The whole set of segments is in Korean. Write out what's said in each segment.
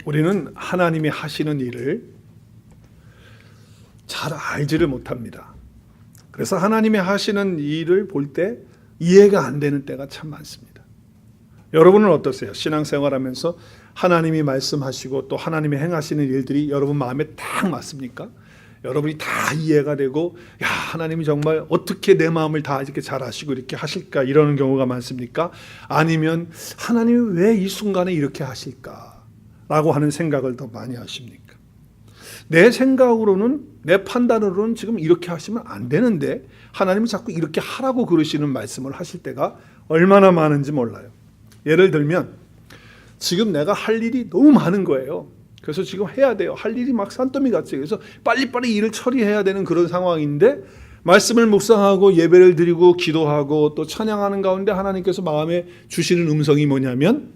우리는 하나님이 하시는 일을 잘 알지를 못합니다. 그래서 하나님이 하시는 일을 볼 때 이해가 안 되는 때가 참 많습니다. 여러분은 어떠세요? 신앙생활하면서 하나님이 말씀하시고 또 하나님이 행하시는 일들이 여러분 마음에 딱 맞습니까? 여러분이 다 이해가 되고 야, 하나님이 정말 어떻게 내 마음을 다 이렇게 잘 아시고 이렇게 하실까 이러는 경우가 많습니까? 아니면 하나님이 왜 이 순간에 이렇게 하실까? 라고 하는 생각을 더 많이 하십니까? 내 생각으로는 내 판단으로는 지금 이렇게 하시면 안 되는데 하나님이 자꾸 이렇게 하라고 그러시는 말씀을 하실 때가 얼마나 많은지 몰라요. 예를 들면 지금 내가 할 일이 너무 많은 거예요. 그래서 지금 해야 돼요. 할 일이 막 산더미 같이. 그래서 빨리빨리 일을 처리해야 되는 그런 상황인데 말씀을 묵상하고 예배를 드리고 기도하고 또 찬양하는 가운데 하나님께서 마음에 주시는 음성이 뭐냐면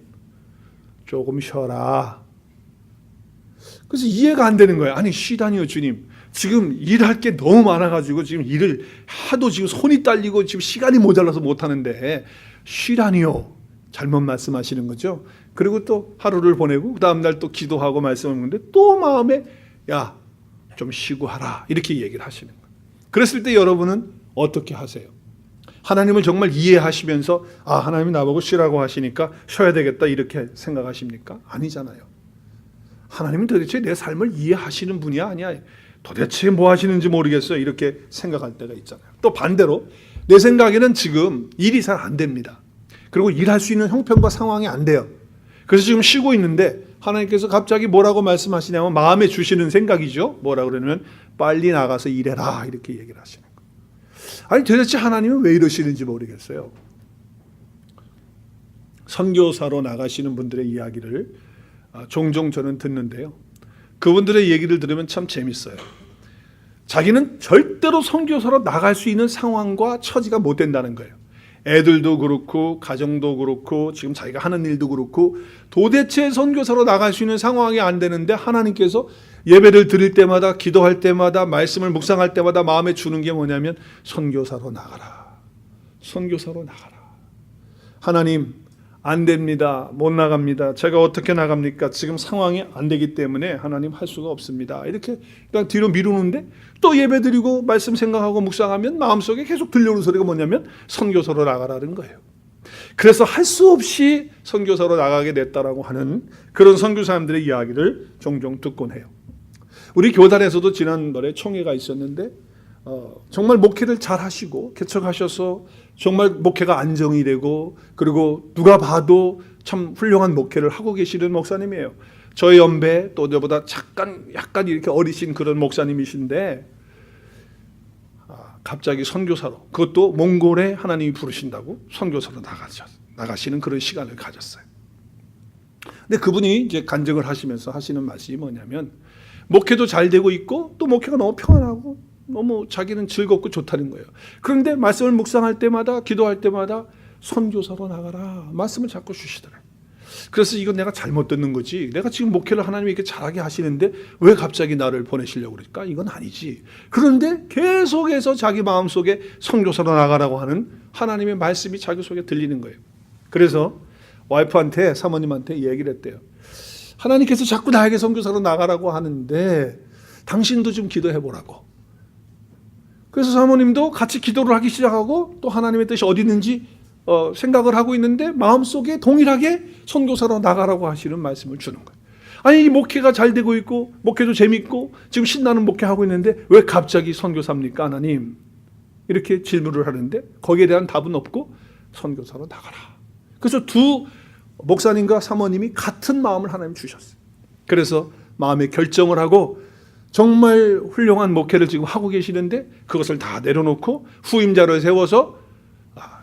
조금 쉬어라. 그래서 이해가 안 되는 거예요. 아니 쉬다니요 주님. 지금 일할 게 너무 많아가지고 지금 일을 하도 지금 손이 딸리고 지금 시간이 모자라서 못하는데 쉬라니요. 잘못 말씀하시는 거죠. 그리고 또 하루를 보내고 그 다음날 또 기도하고 말씀을 하는데 또 마음에 야, 좀 쉬고 하라 이렇게 얘기를 하시는 거예요. 그랬을 때 여러분은 어떻게 하세요? 하나님을 정말 이해하시면서 아, 하나님이 나보고 쉬라고 하시니까 쉬어야 되겠다 이렇게 생각하십니까? 아니잖아요. 하나님은 도대체 내 삶을 이해하시는 분이 아니야. 도대체 뭐 하시는지 모르겠어요. 이렇게 생각할 때가 있잖아요. 또 반대로 내 생각에는 지금 일이 잘 안 됩니다. 그리고 일할 수 있는 형편과 상황이 안 돼요. 그래서 지금 쉬고 있는데 하나님께서 갑자기 뭐라고 말씀하시냐면 마음에 주시는 생각이죠. 뭐라고 그러냐면 빨리 나가서 일해라 이렇게 얘기를 하시는 거예요. 아니 도대체 하나님은 왜 이러시는지 모르겠어요. 선교사로 나가시는 분들의 이야기를 종종 저는 듣는데요. 그분들의 얘기를 들으면 참 재밌어요. 자기는 절대로 선교사로 나갈 수 있는 상황과 처지가 못 된다는 거예요. 애들도 그렇고 가정도 그렇고 지금 자기가 하는 일도 그렇고 도대체 선교사로 나갈 수 있는 상황이 안 되는데 하나님께서 예배를 드릴 때마다 기도할 때마다 말씀을 묵상할 때마다 마음에 주는 게 뭐냐면 선교사로 나가라. 선교사로 나가라. 하나님 안 됩니다. 못 나갑니다. 제가 어떻게 나갑니까? 지금 상황이 안 되기 때문에 하나님 할 수가 없습니다. 이렇게 그냥 뒤로 미루는데 또 예배드리고 말씀 생각하고 묵상하면 마음속에 계속 들려오는 소리가 뭐냐면 선교사로 나가라는 거예요. 그래서 할 수 없이 선교사로 나가게 됐다라고 하는 그런 선교사님들의 이야기를 종종 듣곤 해요. 우리 교단에서도 지난번에 총회가 있었는데 정말 목회를 잘 하시고 개척하셔서 정말 목회가 안정이 되고 그리고 누가 봐도 참 훌륭한 목회를 하고 계시는 목사님이에요. 저희 연배 또 저보다 약간 이렇게 어리신 그런 목사님이신데 갑자기 선교사로 그것도 몽골에 하나님이 부르신다고 선교사로 나가시는 그런 시간을 가졌어요. 근데 그분이 이제 간증을 하시면서 하시는 말씀이 뭐냐면 목회도 잘 되고 있고 또 목회가 너무 평안하고 너무 자기는 즐겁고 좋다는 거예요. 그런데 말씀을 묵상할 때마다 기도할 때마다 선교사로 나가라 말씀을 자꾸 주시더래요. 그래서 이건 내가 잘못 듣는 거지. 내가 지금 목회를 하나님이 이렇게 잘하게 하시는데 왜 갑자기 나를 보내시려고 그럴까? 이건 아니지. 그런데 계속해서 자기 마음속에 선교사로 나가라고 하는 하나님의 말씀이 자기 속에 들리는 거예요. 그래서 와이프한테 사모님한테 얘기를 했대요. 하나님께서 자꾸 나에게 선교사로 나가라고 하는데 당신도 좀 기도해 보라고. 그래서 사모님도 같이 기도를 하기 시작하고 또 하나님의 뜻이 어디 있는지 생각을 하고 있는데 마음속에 동일하게 선교사로 나가라고 하시는 말씀을 주는 거예요. 아니 이 목회가 잘 되고 있고 목회도 재밌고 지금 신나는 목회하고 있는데 왜 갑자기 선교사입니까 하나님? 이렇게 질문을 하는데 거기에 대한 답은 없고 선교사로 나가라. 그래서 두 목사님과 사모님이 같은 마음을 하나님 주셨어요. 그래서 마음의 결정을 하고 정말 훌륭한 목회를 지금 하고 계시는데 그것을 다 내려놓고 후임자를 세워서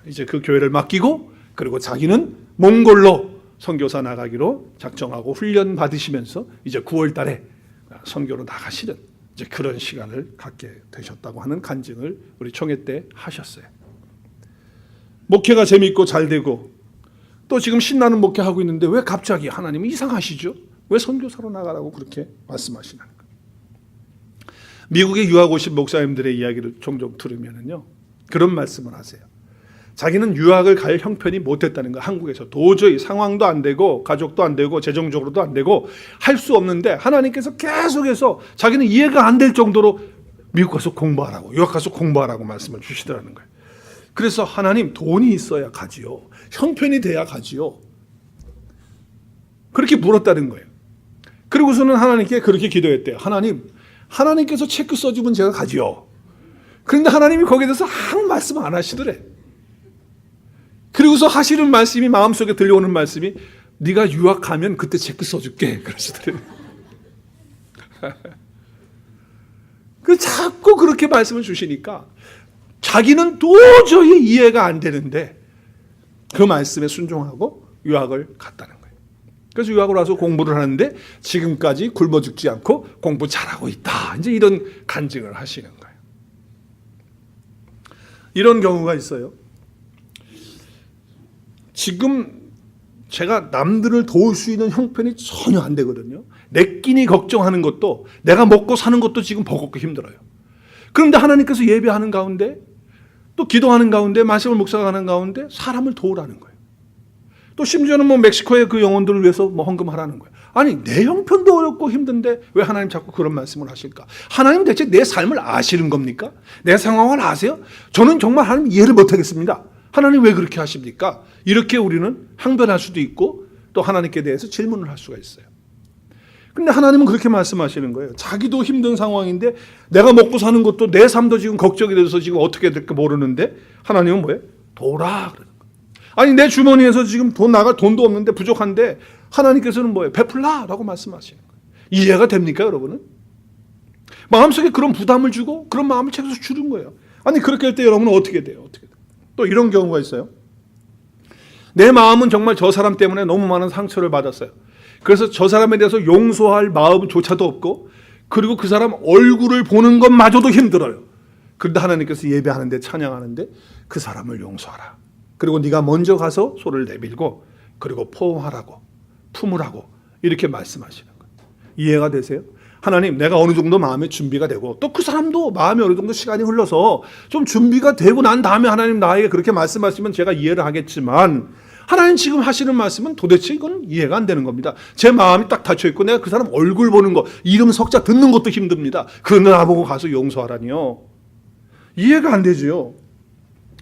이제 그 교회를 맡기고 그리고 자기는 몽골로 선교사 나가기로 작정하고 훈련 받으시면서 이제 9월 달에 선교로 나가시는 이제 그런 시간을 갖게 되셨다고 하는 간증을 우리 총회 때 하셨어요. 목회가 재밌고 잘 되고 또 지금 신나는 목회하고 있는데 왜 갑자기 하나님은 이상하시죠? 왜 선교사로 나가라고 그렇게 말씀하시는 거예요? 미국에 유학 오신 목사님들의 이야기를 종종 들으면요 그런 말씀을 하세요. 자기는 유학을 갈 형편이 못 됐다는 거야. 한국에서 도저히 상황도 안 되고 가족도 안 되고 재정적으로도 안 되고 할 수 없는데 하나님께서 계속해서 자기는 이해가 안 될 정도로 미국 가서 공부하라고, 유학 가서 공부하라고 말씀을 주시더라는 거예요. 그래서 하나님, 돈이 있어야 가지요, 형편이 돼야 가지요, 그렇게 물었다는 거예요. 그리고서는 하나님께 그렇게 기도했대요. 하나님께서 체크 써주면 제가 가지요. 그런데 하나님이 거기에 대해서 아무 말씀 안 하시더래. 그리고서 하시는 말씀이, 마음속에 들려오는 말씀이, 네가 유학 가면 그때 체크 써줄게, 그러시더래. 그 자꾸 그렇게 말씀을 주시니까 자기는 도저히 이해가 안 되는데 그 말씀에 순종하고 유학을 갔다는 거예요. 그래서 유학을 와서 공부를 하는데 지금까지 굶어 죽지 않고 공부 잘하고 있다, 이제 이런 간증을 하시는 거예요. 이런 경우가 있어요. 지금 제가 남들을 도울 수 있는 형편이 전혀 안 되거든요. 내 끼니 걱정하는 것도, 내가 먹고 사는 것도 지금 버겁고 힘들어요. 그런데 하나님께서 예배하는 가운데, 또 기도하는 가운데, 말씀을 묵상하는 가운데 사람을 도우라는 거예요. 또 심지어는 멕시코의 그 영혼들을 위해서 헌금하라는 거예요. 아니, 내 형편도 어렵고 힘든데 왜 하나님 자꾸 그런 말씀을 하실까? 하나님 대체 내 삶을 아시는 겁니까? 내 상황을 아세요? 저는 정말 하나님 이해를 못하겠습니다. 하나님 왜 그렇게 하십니까? 이렇게 우리는 항변할 수도 있고 또 하나님께 대해서 질문을 할 수가 있어요. 근데 하나님은 그렇게 말씀하시는 거예요. 자기도 힘든 상황인데 내가 먹고 사는 것도, 내 삶도 지금 걱정이 돼서 지금 어떻게 될까 모르는데 하나님은 뭐예요? 도라 그러는 거예요. 아니, 내 주머니에서 지금 돈 나갈 돈도 없는데 부족한데 하나님께서는 뭐예요? 베풀라라고 말씀하시는 거예요. 이해가 됩니까, 여러분은? 마음속에 그런 부담을 주고 그런 마음을 책에서 주는 거예요. 아니, 그렇게 할 때 여러분은 어떻게 돼요? 또 이런 경우가 있어요. 내 마음은 정말 저 사람 때문에 너무 많은 상처를 받았어요. 그래서 저 사람에 대해서 용서할 마음조차도 없고, 그리고 그 사람 얼굴을 보는 것마저도 힘들어요. 그런데 하나님께서 예배하는데, 찬양하는데 그 사람을 용서하라. 그리고 네가 먼저 가서 소를 내밀고 그리고 포옹하라고, 품으라고, 이렇게 말씀하시는 거예요. 이해가 되세요? 하나님, 내가 어느 정도 마음의 준비가 되고 또 그 사람도 마음이 어느 정도 시간이 흘러서 좀 준비가 되고 난 다음에 하나님 나에게 그렇게 말씀하시면 제가 이해를 하겠지만, 하나님 지금 하시는 말씀은 도대체 이건 이해가 안 되는 겁니다. 제 마음이 딱 닫혀있고 내가 그 사람 얼굴 보는 거, 이름 석자 듣는 것도 힘듭니다. 그거 나보고 가서 용서하라니요. 이해가 안 되죠.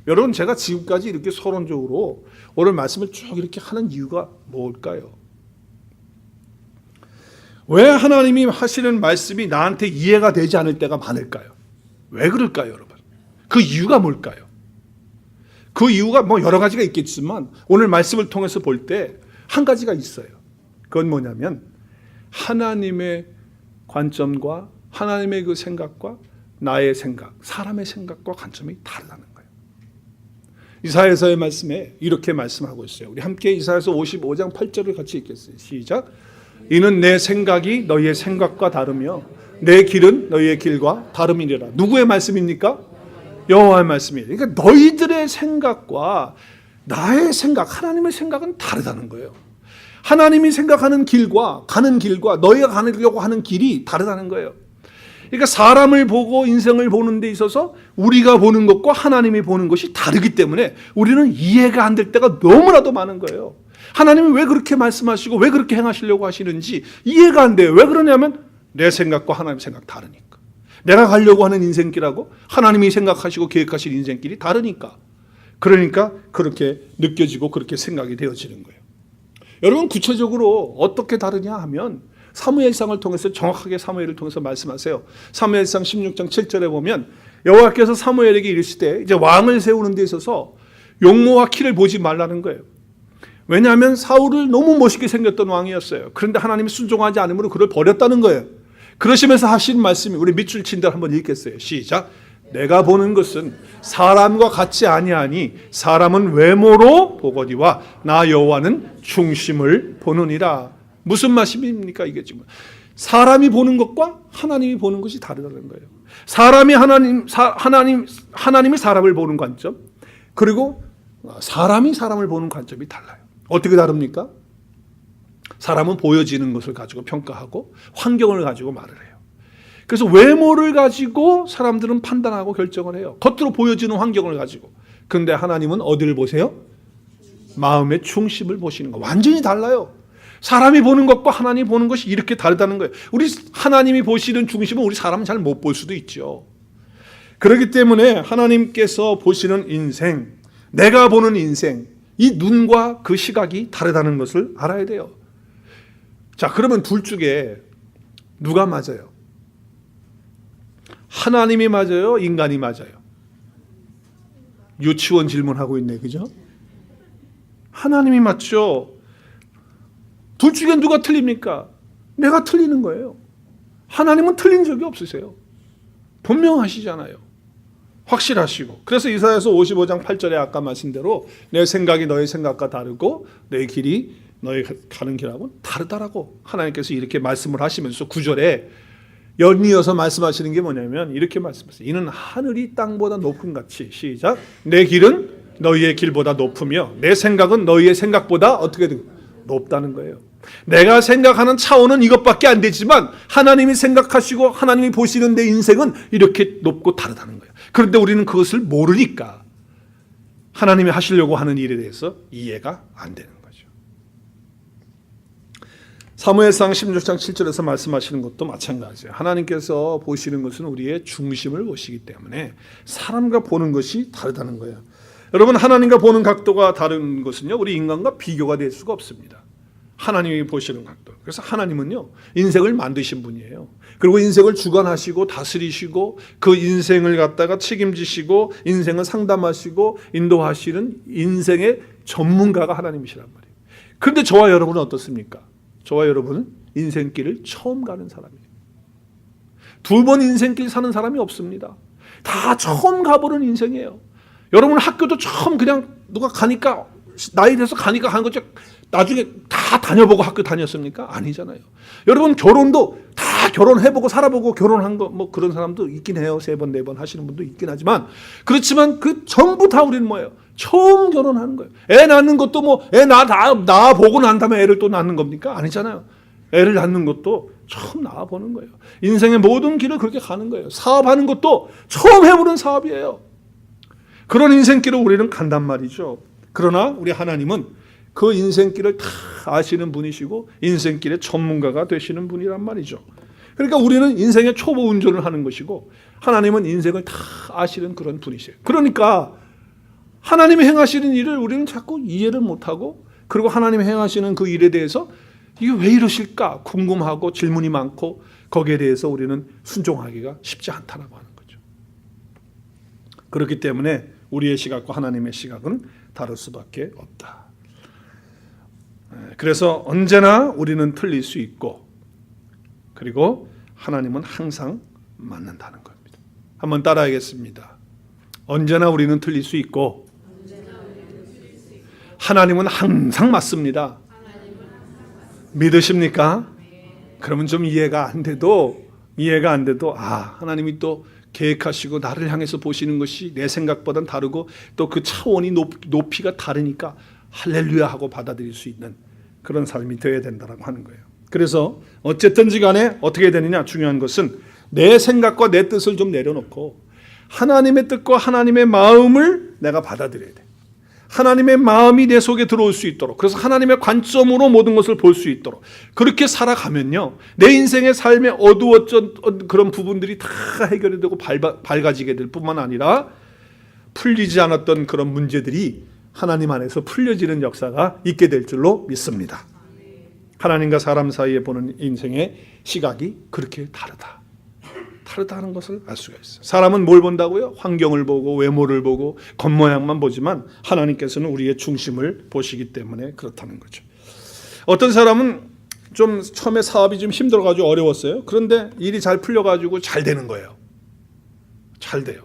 여러분, 제가 지금까지 이렇게 서론적으로 오늘 말씀을 쭉 이렇게 하는 이유가 뭘까요? 왜 하나님이 하시는 말씀이 나한테 이해가 되지 않을 때가 많을까요? 왜 그럴까요, 여러분? 그 이유가 뭘까요? 그 이유가 여러 가지가 있겠지만 오늘 말씀을 통해서 볼 때 한 가지가 있어요. 그건 뭐냐면 하나님의 관점과 하나님의 그 생각과 나의 생각, 사람의 생각과 관점이 다르다는 거예요. 이사야서의 말씀에 이렇게 말씀하고 있어요. 우리 함께 이사야서 55장 8절을 같이 읽겠어요. 시작. 이는 내 생각이 너희의 생각과 다르며 내 길은 너희의 길과 다름이니라. 누구의 말씀입니까? 여호와의 말씀이에요. 그러니까 너희들의 생각과 나의 생각, 하나님의 생각은 다르다는 거예요. 하나님이 생각하는 길과 가는 길과 너희가 가려고 하는 길이 다르다는 거예요. 그러니까 사람을 보고 인생을 보는 데 있어서 우리가 보는 것과 하나님이 보는 것이 다르기 때문에 우리는 이해가 안 될 때가 너무나도 많은 거예요. 하나님이 왜 그렇게 말씀하시고 왜 그렇게 행하시려고 하시는지 이해가 안 돼요. 왜 그러냐면 내 생각과 하나님의 생각 다르니까. 내가 가려고 하는 인생길하고 하나님이 생각하시고 계획하신 인생길이 다르니까. 그러니까 그렇게 느껴지고 그렇게 생각이 되어지는 거예요. 여러분, 구체적으로 어떻게 다르냐 하면 사무엘상을 통해서, 정확하게 사무엘을 통해서 말씀하세요. 사무엘상 16장 7절에 보면 여호와께서 사무엘에게 이르시되, 이제 왕을 세우는 데 있어서 용모와 키를 보지 말라는 거예요. 왜냐하면 사울을 너무 멋있게 생겼던 왕이었어요. 그런데 하나님이 순종하지 않으므로 그를 버렸다는 거예요. 그러시면서 하신 말씀이, 우리 밑줄 친 대로 한번 읽겠어요. 시작. 내가 보는 것은 사람과 같지 아니하니 사람은 외모로 보거니와 나 여호와는 중심을 보느니라. 무슨 말씀입니까 이게 지금? 사람이 보는 것과 하나님이 보는 것이 다르다는 거예요. 사람이 하나님이 사람을 보는 관점, 그리고 사람이 사람을 보는 관점이 달라요. 어떻게 다릅니까? 사람은 보여지는 것을 가지고 평가하고 환경을 가지고 말을 해요. 그래서 외모를 가지고 사람들은 판단하고 결정을 해요. 겉으로 보여지는 환경을 가지고. 그런데 하나님은 어디를 보세요? 마음의 중심을 보시는 거. 완전히 달라요. 사람이 보는 것과 하나님이 보는 것이 이렇게 다르다는 거예요. 우리 하나님이 보시는 중심은 우리 사람은 잘 못 볼 수도 있죠. 그렇기 때문에 하나님께서 보시는 인생, 내가 보는 인생, 이 눈과 그 시각이 다르다는 것을 알아야 돼요. 자, 그러면 둘 중에 누가 맞아요? 하나님이 맞아요? 인간이 맞아요? 유치원 질문하고 있네, 그죠? 하나님이 맞죠. 둘 중에 누가 틀립니까? 내가 틀리는 거예요. 하나님은 틀린 적이 없으세요. 분명하시잖아요. 확실하시고. 그래서 이사야서 55장 8절에 아까 말씀대로 내 생각이 너의 생각과 다르고 내 길이 너의 가는 길하고는 다르다라고 하나님께서 이렇게 말씀을 하시면서 9절에 연이어서 말씀하시는 게 뭐냐면 이렇게 말씀하세요. 이는 하늘이 땅보다 높은 같이, 시작, 내 길은 너희의 길보다 높으며 내 생각은 너희의 생각보다 어떻게 높다는 거예요. 내가 생각하는 차원은 이것밖에 안 되지만 하나님이 생각하시고 하나님이 보시는 내 인생은 이렇게 높고 다르다는 거예요. 그런데 우리는 그것을 모르니까 하나님이 하시려고 하는 일에 대해서 이해가 안 되는 거죠. 사무엘상 16장 7절에서 말씀하시는 것도 마찬가지예요. 하나님께서 보시는 것은 우리의 중심을 보시기 때문에 사람과 보는 것이 다르다는 거예요. 여러분, 하나님과 보는 각도가 다른 것은요, 우리 인간과 비교가 될 수가 없습니다. 하나님이 보시는 각도. 그래서 하나님은요, 인생을 만드신 분이에요. 그리고 인생을 주관하시고 다스리시고 그 인생을 갖다가 책임지시고 인생을 상담하시고 인도하시는 인생의 전문가가 하나님이시란 말이에요. 그런데 저와 여러분은 어떻습니까? 저와 여러분은 인생길을 처음 가는 사람이에요. 두 번 인생길 사는 사람이 없습니다. 다 처음 가보는 인생이에요. 여러분 학교도 처음 그냥 누가 가니까 나이 돼서 가니까 가는 거죠. 나중에 다 다녀보고 학교 다녔습니까? 아니잖아요. 여러분 결혼도 다 결혼해보고 살아보고 결혼한 거 뭐 그런 사람도 있긴 해요. 3번 4번 하시는 분도 있긴 하지만 그렇지만 그 전부 다 우리는 뭐예요? 처음 결혼하는 거예요. 애 낳는 것도 뭐 애 낳아보고 난 다음에 애를 또 낳는 겁니까? 아니잖아요. 애를 낳는 것도 처음 낳아보는 거예요. 인생의 모든 길을 그렇게 가는 거예요. 사업하는 것도 처음 해보는 사업이에요. 그런 인생길을 우리는 간단 말이죠. 그러나 우리 하나님은 그 인생길을 다 아시는 분이시고 인생길의 전문가가 되시는 분이란 말이죠. 그러니까 우리는 인생의 초보 운전을 하는 것이고 하나님은 인생을 다 아시는 그런 분이세요. 그러니까 하나님이 행하시는 일을 우리는 자꾸 이해를 못하고 그리고 하나님이 행하시는 그 일에 대해서 이게 왜 이러실까 궁금하고 질문이 많고 거기에 대해서 우리는 순종하기가 쉽지 않다라고 하는 거죠. 그렇기 때문에 우리의 시각과 하나님의 시각은 다를 수밖에 없다. 그래서 언제나 우리는 틀릴 수 있고 그리고 하나님은 항상 맞는다는 겁니다. 한번 따라하겠습니다. 언제나 우리는 틀릴 수 있고 하나님은 항상 맞습니다. 믿으십니까? 그러면 좀 이해가 안 돼도 하나님이 또 계획하시고 나를 향해서 보시는 것이 내 생각보다는 다르고 또 그 차원이 높이가 다르니까 할렐루야 하고 받아들일 수 있는 그런 삶이 되어야 된다고 하는 거예요. 그래서 어쨌든지 간에 어떻게 되느냐 중요한 것은 내 생각과 내 뜻을 좀 내려놓고 하나님의 뜻과 하나님의 마음을 내가 받아들여야 돼. 하나님의 마음이 내 속에 들어올 수 있도록 그래서 하나님의 관점으로 모든 것을 볼 수 있도록 그렇게 살아가면요 내 인생의 삶에 어두웠던 그런 부분들이 다 해결이 되고 밝아지게 될 뿐만 아니라 풀리지 않았던 그런 문제들이 하나님 안에서 풀려지는 역사가 있게 될 줄로 믿습니다. 하나님과 사람 사이에 보는 인생의 시각이 그렇게 다르다는 것을 알 수가 있어요. 사람은 뭘 본다고요? 환경을 보고 외모를 보고 겉모양만 보지만 하나님께서는 우리의 중심을 보시기 때문에 그렇다는 거죠. 어떤 사람은 좀 처음에 사업이 좀 힘들어가지고 어려웠어요. 그런데 일이 잘 풀려가지고 잘 되는 거예요. 잘 돼요.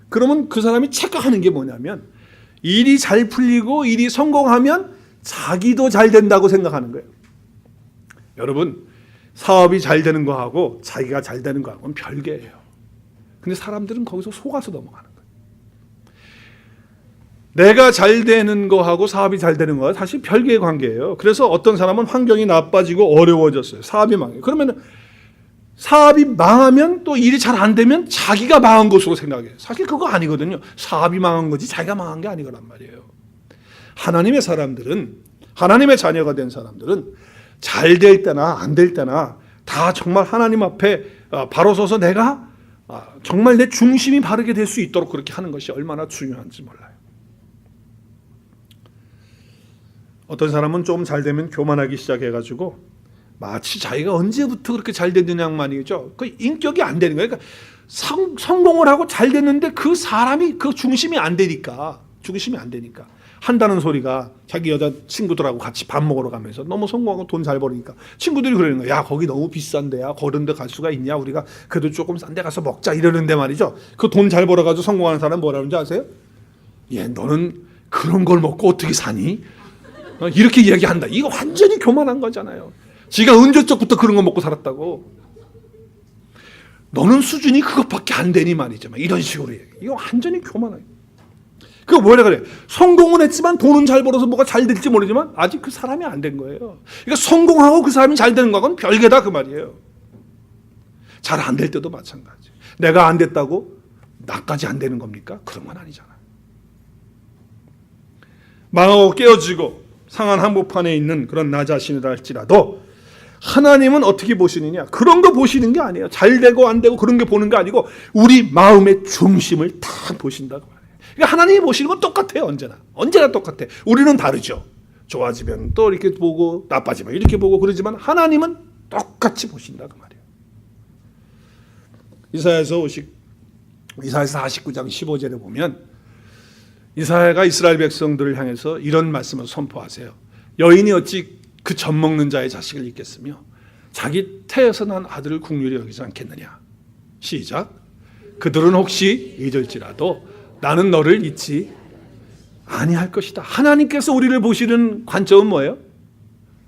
그러면 그 사람이 착각하는 게 뭐냐면 일이 잘 풀리고 일이 성공하면 자기도 잘 된다고 생각하는 거예요. 여러분 사업이 잘 되는 거하고 자기가 잘 되는 거하고는 별개예요. 근데 사람들은 거기서 속아서 넘어가는 거예요. 내가 잘 되는 거하고 사업이 잘 되는 거하고 사실 별개의 관계예요. 그래서 어떤 사람은 환경이 나빠지고 어려워졌어요. 사업이 망해요. 그러면 사업이 망하면 또 일이 잘 안 되면 자기가 망한 것으로 생각해요. 사실 그거 아니거든요. 사업이 망한 거지 자기가 망한 게 아니거란 말이에요. 하나님의 사람들은, 하나님의 자녀가 된 사람들은 잘 될 때나 안 될 때나 다 정말 하나님 앞에 바로 서서 내가 정말 내 중심이 바르게 될 수 있도록 그렇게 하는 것이 얼마나 중요한지 몰라요. 어떤 사람은 좀 잘 되면 교만하기 시작해가지고 마치 자기가 언제부터 그렇게 잘 됐느냐 말이죠. 그 인격이 안 되는 거예요. 그러니까 성공을 하고 잘 됐는데 그 사람이 그 중심이 안 되니까 한다는 소리가 자기 여자 친구들하고 같이 밥 먹으러 가면서 너무 성공하고 돈 잘 벌으니까 친구들이 그러는 거야. 야, 거기 너무 비싼데야. 그런 데 갈 수가 있냐? 우리가 그래도 조금 싼 데 가서 먹자 이러는데 말이죠. 그 돈 잘 벌어가지고 성공하는 사람 뭐라는지 아세요? 예, 너는 그런 걸 먹고 어떻게 사니? 이렇게 이야기한다. 이거 완전히 교만한 거잖아요. 지가 언제적부터 그런 거 먹고 살았다고. 너는 수준이 그것밖에 안 되니 말이죠. 이런 식으로 얘기해. 이거 완전히 교만해요. 그거 뭐라 그래? 성공은 했지만 돈은 잘 벌어서 뭐가 잘 될지 모르지만 아직 그 사람이 안 된 거예요. 그러니까 성공하고 그 사람이 잘 되는 거하고는 별개다 그 말이에요. 잘 안 될 때도 마찬가지. 내가 안 됐다고 나까지 안 되는 겁니까? 그런 건 아니잖아요. 망하고 깨어지고 상한 한복판에 있는 그런 나 자신이라 할지라도 하나님은 어떻게 보시느냐? 그런 거 보시는 게 아니에요. 잘 되고 안 되고 그런 게 보는 게 아니고 우리 마음의 중심을 다 보신다고 말해요. 그러니까 하나님이 보시는 건 똑같아요. 언제나 똑같아. 우리는 다르죠. 좋아지면 또 이렇게 보고 나빠지면 이렇게 보고 그러지만 하나님은 똑같이 보신다고 말이에요. 이사야서 49장 15절에 보면 이사야가 이스라엘 백성들을 향해서 이런 말씀을 선포하세요. 여인이 어찌 그 젖 먹는 자의 자식을 잊겠으며 자기 태에서 난 아들을 긍휼히 여기지 않겠느냐. 시작. 그들은 혹시 잊을지라도 나는 너를 잊지 아니할 것이다. 하나님께서 우리를 보시는 관점은 뭐예요?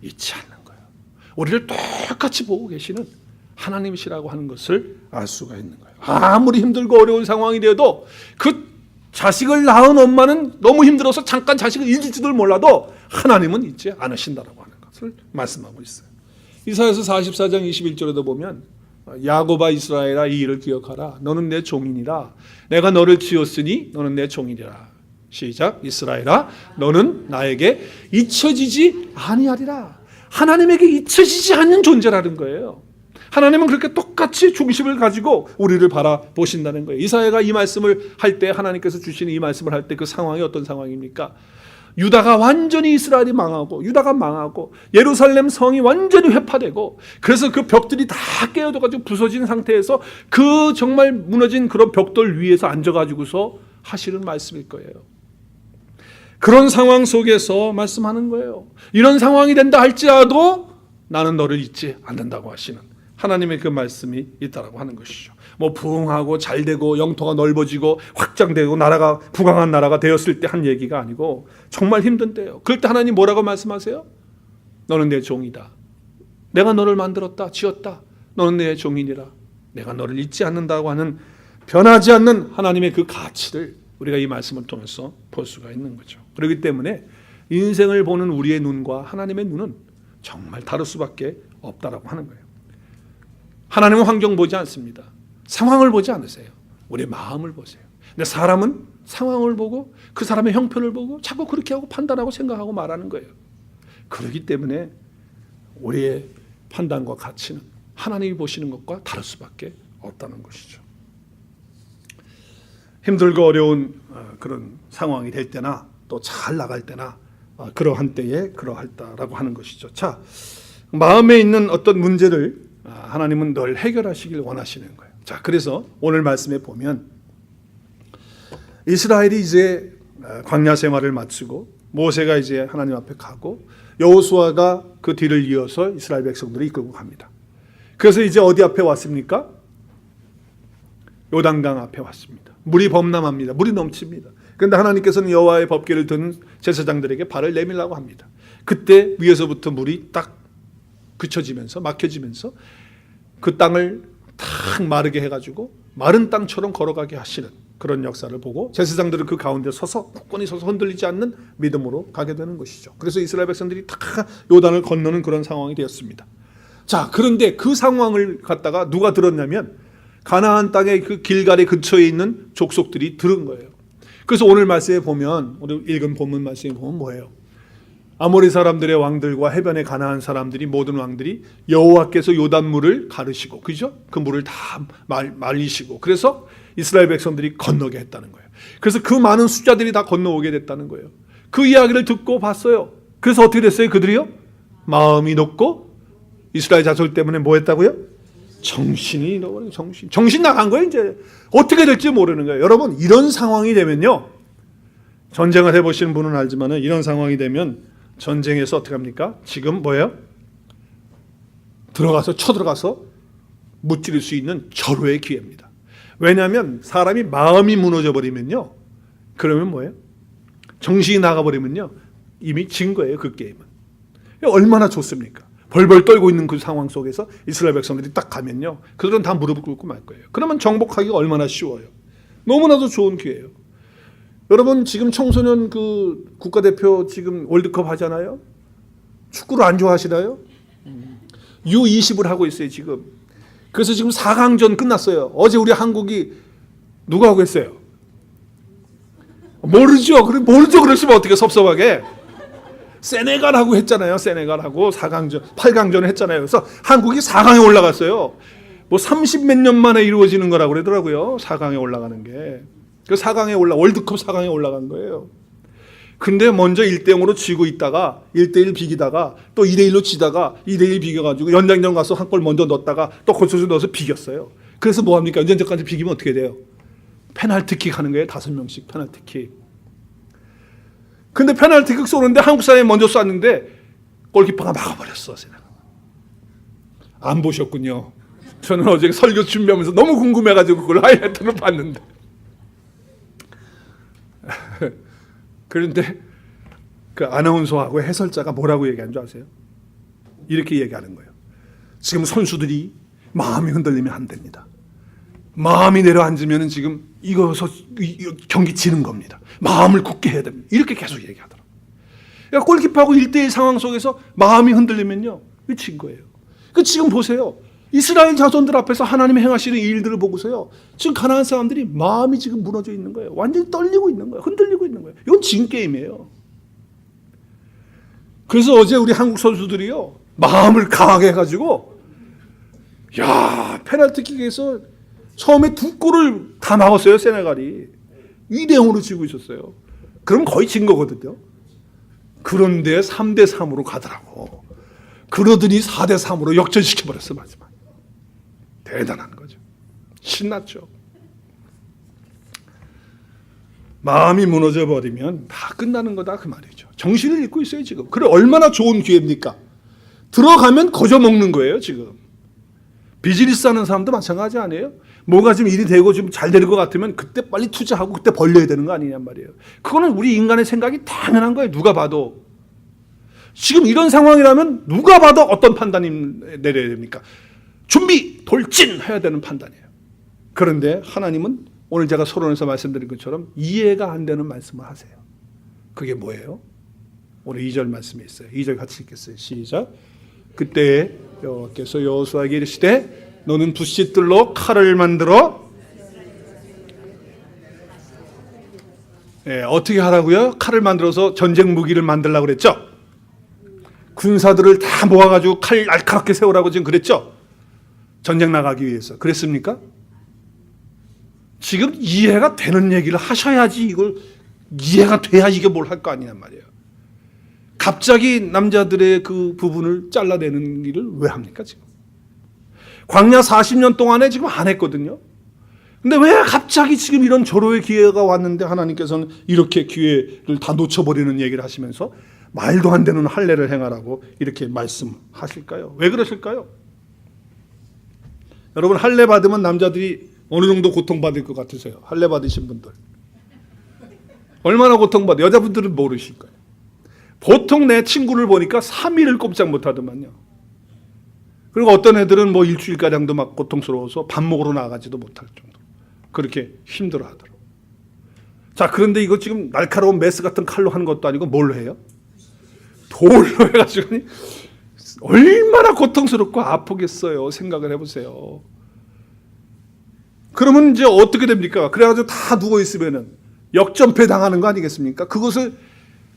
잊지 않는 거예요. 우리를 똑같이 보고 계시는 하나님이시라고 하는 것을 알 수가 있는 거예요. 아무리 힘들고 어려운 상황이 되어도 그 자식을 낳은 엄마는 너무 힘들어서 잠깐 자식을 잊을지도 몰라도 하나님은 잊지 않으신다라고 하는 것을 말씀하고 있어요. 이사야서 44장 21절에도 보면 야곱아 이스라엘아 이 일을 기억하라. 너는 내 종이니라. 내가 너를 지었으니 너는 내 종이니라. 시작. 이스라엘아 너는 나에게 잊혀지지 아니하리라. 하나님에게 잊혀지지 않는 존재라는 거예요. 하나님은 그렇게 똑같이 중심을 가지고 우리를 바라보신다는 거예요. 이사야가 이 말씀을 할 때 하나님께서 주시는 이 말씀을 할 때 그 상황이 어떤 상황입니까? 유다가 완전히 이스라엘이 망하고 유다가 망하고 예루살렘 성이 완전히 회파되고 그래서 그 벽들이 다 깨어져가지고 부서진 상태에서 그 정말 무너진 그런 벽돌 위에서 앉아가지고서 하시는 말씀일 거예요. 그런 상황 속에서 말씀하는 거예요. 이런 상황이 된다 할지라도 나는 너를 잊지 않는다고 하시는 하나님의 그 말씀이 있다라고 하는 것이죠. 뭐 부흥하고 잘되고 영토가 넓어지고 확장되고 나라가 부강한 나라가 되었을 때 한 얘기가 아니고 정말 힘든 때예요. 그럴 때 하나님 뭐라고 말씀하세요? 너는 내 종이다. 내가 너를 만들었다, 지었다. 너는 내 종이니라. 내가 너를 잊지 않는다고 하는 변하지 않는 하나님의 그 가치를 우리가 이 말씀을 통해서 볼 수가 있는 거죠. 그렇기 때문에 인생을 보는 우리의 눈과 하나님의 눈은 정말 다를 수밖에 없다라고 하는 거예요. 하나님은 환경 보지 않습니다. 상황을 보지 않으세요. 우리의 마음을 보세요. 근데 사람은 상황을 보고 그 사람의 형편을 보고 자꾸 그렇게 하고 판단하고 생각하고 말하는 거예요. 그렇기 때문에 우리의 판단과 가치는 하나님이 보시는 것과 다를 수밖에 없다는 것이죠. 힘들고 어려운 그런 상황이 될 때나 또 잘 나갈 때나 그러한 때에 그러할다라고 하는 것이죠. 자, 마음에 있는 어떤 문제를 하나님은 늘 해결하시길 원하시는 거예요. 자, 그래서 오늘 말씀에 보면 이스라엘이 이제 광야 생활을 마치고 모세가 이제 하나님 앞에 가고 여호수아가 그 뒤를 이어서 이스라엘 백성들을 이끌고 갑니다. 그래서 이제 어디 앞에 왔습니까? 요단강 앞에 왔습니다. 물이 범람합니다. 물이 넘칩니다. 그런데 하나님께서는 여호와의 법궤를 든 제사장들에게 발을 내밀라고 합니다. 그때 위에서부터 물이 딱 그쳐지면서 막혀지면서 그 땅을 탁 마르게 해가지고 마른 땅처럼 걸어가게 하시는 그런 역사를 보고 제사장들은 그 가운데 서서 굳건히 서서 흔들리지 않는 믿음으로 가게 되는 것이죠. 그래서 이스라엘 백성들이 다 요단을 건너는 그런 상황이 되었습니다. 자, 그런데 그 상황을 갖다가 누가 들었냐면 가나안 땅의 그 길갈의 근처에 있는 족속들이 들은 거예요. 그래서 오늘 말씀에 보면, 오늘 읽은 본문 말씀에 보면 뭐예요? 아모리 사람들의 왕들과 해변의 가나안 사람들이, 모든 왕들이 여호와께서 요단물을 가르시고, 그죠? 그 물을 다 말리시고, 그래서 이스라엘 백성들이 건너게 했다는 거예요. 그래서 그 많은 숫자들이 다 건너오게 됐다는 거예요. 그 이야기를 듣고 봤어요. 그래서 어떻게 됐어요? 그들이요? 마음이 높고 이스라엘 자손 때문에 뭐 했다고요? 정신 나간 거예요. 이제 어떻게 될지 모르는 거예요. 여러분, 이런 상황이 되면요, 전쟁을 해보시는 분은 알지만 이런 상황이 되면 전쟁에서 어떻게 합니까? 지금 뭐예요? 쳐들어가서 무찌를 수 있는 절호의 기회입니다. 왜냐하면 사람이 마음이 무너져 버리면요, 그러면 뭐예요? 정신이 나가버리면요, 이미 진 거예요. 그 게임은. 얼마나 좋습니까? 벌벌 떨고 있는 그 상황 속에서 이스라엘 백성들이 딱 가면요, 그들은 다 무릎을 꿇고 말 거예요. 그러면 정복하기가 얼마나 쉬워요. 너무나도 좋은 기회예요. 여러분, 지금 청소년 그 국가대표 지금 월드컵 하잖아요. 축구를 안 좋아하시나요? U20을 하고 있어요 지금. 그래서 지금 4강전 끝났어요. 어제 우리 한국이 누가 하고 했어요? 모르죠. 그러시면 어떻게 섭섭하게. 세네갈하고 했잖아요. 세네갈하고 4강전, 8강전을 했잖아요. 그래서 한국이 4강에 올라갔어요. 뭐 30 몇 년 만에 이루어지는 거라고 그러더라고요. 4강에 올라가는 게. 그 4강에 월드컵 4강에 올라간 거예요. 근데 먼저 1대0으로 지고 있다가 1대1 비기다가 또 2대1로 지다가 2대1 비겨가지고 연장전 가서 한 골 먼저 넣었다가 또 고초수 넣어서 비겼어요. 그래서 뭐합니까? 연장전까지 비기면 어떻게 돼요? 페널티킥 하는 거예요. 5명씩 페널티킥. 근데 페널티킥 쏘는데 한국 사람이 먼저 쐈는데 골키퍼가 막아버렸어. 안 보셨군요. 저는 어제 설교 준비하면서 너무 궁금해가지고 그걸 하이라이트로 봤는데. 그런데 그 아나운서하고 해설자가 뭐라고 얘기한 줄 아세요? 이렇게 얘기하는 거예요. 지금 선수들이 마음이 흔들리면 안 됩니다. 마음이 내려앉으면 지금 이거 경기 지는 겁니다. 마음을 굳게 해야 됩니다. 이렇게 계속 얘기하더라고요. 그러니까 골키퍼하고 1대1 상황 속에서 마음이 흔들리면요, 진 거예요. 지금 보세요. 이스라엘 자손들 앞에서 하나님이 행하시는 일들을 보고서요, 지금 가나안 사람들이 마음이 지금 무너져 있는 거예요. 완전히 떨리고 있는 거예요. 흔들리고 있는 거예요. 이건 진 게임이에요. 그래서 어제 우리 한국 선수들이요, 마음을 강하게 해가지고, 야, 페널티킥에서 처음에 2골을 다 막았어요. 세네갈이 2대0으로 지고 있었어요. 그럼 거의 진 거거든요. 그런데 3대3으로 가더라고. 그러더니 4대3으로 역전시켜버렸어. 마지막. 대단한 거죠. 신났죠. 마음이 무너져 버리면 다 끝나는 거다 그 말이죠. 정신을 잃고 있어요 지금. 그래, 얼마나 좋은 기회입니까? 들어가면 거저 먹는 거예요 지금. 비즈니스 하는 사람도 마찬가지 아니에요? 뭐가 좀 일이 되고 좀 잘 되는 것 같으면 그때 빨리 투자하고 그때 벌려야 되는 거 아니냔 말이에요. 그거는 우리 인간의 생각이 당연한 거예요. 누가 봐도. 지금 이런 상황이라면 누가 봐도 어떤 판단이 내려야 됩니까? 준비, 돌진 해야 되는 판단이에요. 그런데 하나님은 오늘 제가 서론에서 말씀드린 것처럼 이해가 안 되는 말씀을 하세요. 그게 뭐예요? 오늘 2절 말씀이 있어요. 2절 같이 읽겠어요. 시작. 그때 여호와께서 여호수아에게 이르시되 너는 붓싯들로 칼을 만들어 어떻게 하라고요? 칼을 만들어서 전쟁 무기를 만들라고 그랬죠? 군사들을 다 모아가지고 칼 날카롭게 세우라고 지금 그랬죠? 전쟁 나가기 위해서. 그랬습니까? 지금 이해가 되는 얘기를 하셔야지 이걸 이해가 돼야 이게 뭘 할 거 아니냔 말이에요. 갑자기 남자들의 그 부분을 잘라내는 일을 왜 합니까 지금? 광야 40년 동안에 지금 안 했거든요. 근데 왜 갑자기 지금 이런 절호의 기회가 왔는데 하나님께서는 이렇게 기회를 다 놓쳐버리는 얘기를 하시면서 말도 안 되는 할례를 행하라고 이렇게 말씀하실까요? 왜 그러실까요? 여러분, 할례 받으면 남자들이 어느 정도 고통받을 것 같으세요? 할례 받으신 분들 얼마나 고통받아요? 여자분들은 모르실 거예요. 보통 내 친구를 보니까 3일을 꼼짝 못하더만요. 그리고 어떤 애들은 뭐 일주일가량도 막 고통스러워서 밥 먹으러 나가지도 못할 정도. 그렇게 힘들어 하더라고요. 자, 그런데 이거 지금 날카로운 메스 같은 칼로 하는 것도 아니고 뭘로 해요? 돌로 해가지고 얼마나 고통스럽고 아프겠어요. 생각을 해보세요. 그러면 이제 어떻게 됩니까? 그래가지고 다 누워있으면은 역전패 당하는 거 아니겠습니까? 그것을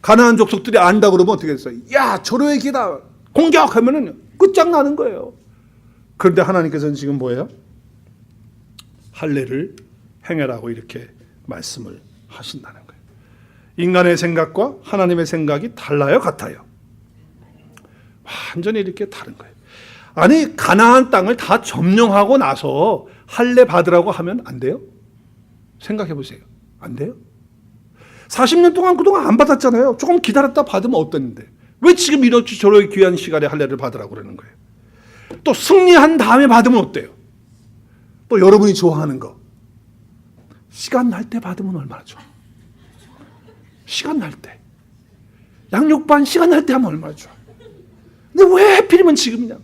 가나안 족속들이 안다 그러면 어떻게 했어요? 야, 저로의 기다 공격하면은 끝장나는 거예요. 그런데 하나님께서는 지금 뭐예요? 할례를 행해라고 이렇게 말씀을 하신다는 거예요. 인간의 생각과 하나님의 생각이 달라요, 같아요? 완전히 이렇게 다른 거예요. 아니, 가나안 땅을 다 점령하고 나서 할례 받으라고 하면 안 돼요? 생각해 보세요. 안 돼요? 40년 동안 그동안 안 받았잖아요. 조금 기다렸다 받으면 어땠는데 왜 지금 이렇게 저렇게 귀한 시간에 할례를 받으라고 그러는 거예요? 또 승리한 다음에 받으면 어때요? 또 여러분이 좋아하는 거 시간 날 때 받으면 얼마나 좋아. 시간 날 때 양육반 시간 날 때 하면 얼마나 좋아. 근데 왜 하필이면 지금이냐.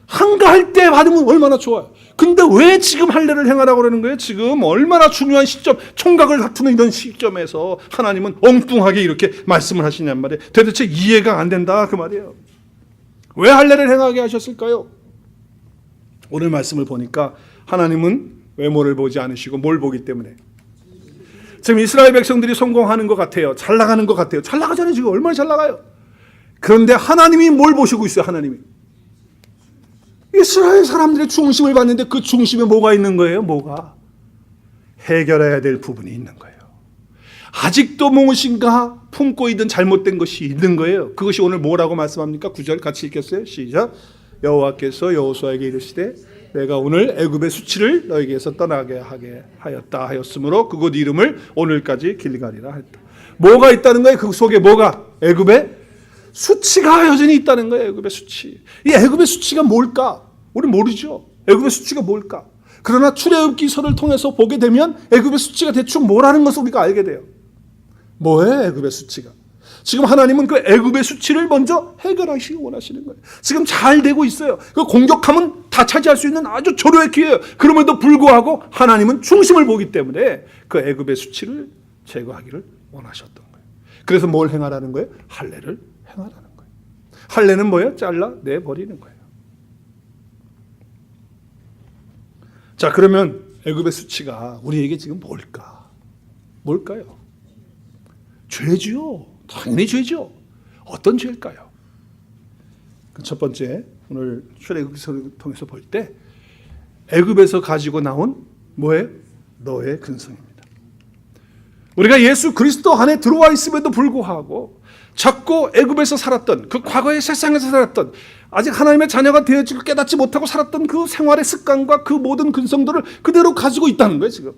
한가할 때 받으면 얼마나 좋아요. 근데 왜 지금 할례를 행하라고 그러는 거예요? 지금 얼마나 중요한 시점, 총각을 다투는 이런 시점에서 하나님은 엉뚱하게 이렇게 말씀을 하시냔 말이에요. 도대체 이해가 안 된다 그 말이에요. 왜 할례를 행하게 하셨을까요? 오늘 말씀을 보니까 하나님은 외모를 보지 않으시고 뭘 보기 때문에 지금 이스라엘 백성들이 성공하는 것 같아요. 잘 나가는 것 같아요. 잘 나가잖아요. 지금 얼마나 잘 나가요. 그런데 하나님이 뭘 보시고 있어요? 하나님이 이스라엘 사람들의 중심을 봤는데 그 중심에 뭐가 있는 거예요? 뭐가? 해결해야 될 부분이 있는 거예요. 아직도 무엇인가 품고 있는 잘못된 것이 있는 거예요. 그것이 오늘 뭐라고 말씀합니까? 9절 같이 읽겠어요? 시작. 여호와께서 여호수아에게 이르시되 내가 오늘 애굽의 수치를 너에게서 떠나게 하게 하였다 하였으므로 그곳 이름을 오늘까지 길갈이라 했다. 뭐가 있다는 거예요? 그 속에 뭐가? 애굽의 수치가 여전히 있다는 거예요. 애굽의 수치. 이 애굽의 수치가 뭘까? 우리 모르죠. 애굽의 수치가 뭘까? 그러나 출애굽기서를 통해서 보게 되면 애굽의 수치가 대충 뭐라는 것을 우리가 알게 돼요. 뭐예요? 애굽의 수치가. 지금 하나님은 그 애굽의 수치를 먼저 해결하시기 원하시는 거예요. 지금 잘 되고 있어요. 그 공격하면 다 차지할 수 있는 아주 절호의 기회예요. 그럼에도 불구하고 하나님은 중심을 보기 때문에 그 애굽의 수치를 제거하기를 원하셨던 거예요. 그래서 뭘 행하라는 거예요? 할례를 행하라는 거예요. 할례는 뭐예요? 잘라내버리는 거예요. 자, 그러면 애굽의 수치가 우리에게 지금 뭘까? 뭘까요? 죄지요. 당연히 죄죠. 어떤 죄일까요? 첫 번째, 오늘 출애굽기서를 통해서 볼 때 애굽에서 가지고 나온 뭐예요? 너의 근성입니다. 우리가 예수 그리스도 안에 들어와 있음에도 불구하고 자꾸 애굽에서 살았던 그 과거의 세상에서 살았던 아직 하나님의 자녀가 되어지고 깨닫지 못하고 살았던 그 생활의 습관과 그 모든 근성들을 그대로 가지고 있다는 거예요. 지금